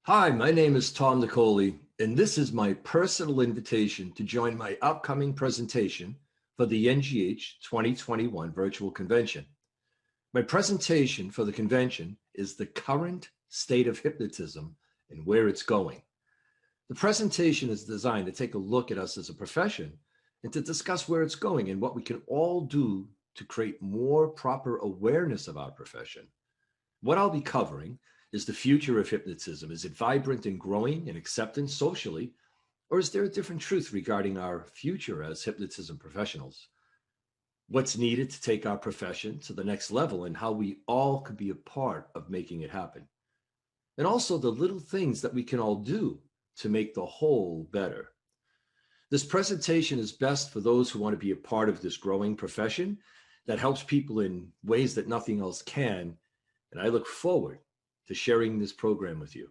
Hi, my name is Tom Nicoli, and this is my personal invitation to join my upcoming presentation for the NGH 2021 virtual convention. My presentation for the convention is the current state of hypnotism and where it's going. The presentation is designed to take a look at us as a profession and to discuss where it's going and what we can all do to create more proper awareness of our profession. What I'll be covering is the future of hypnotism. Is it vibrant and growing in acceptance socially, or is there a different truth regarding our future as hypnotism professionals? What's needed to take our profession to the next level and how we all could be a part of making it happen? And also the little things that we can all do to make the whole better. This presentation is best for those who want to be a part of this growing profession that helps people in ways that nothing else can. And I look forward to sharing this program with you.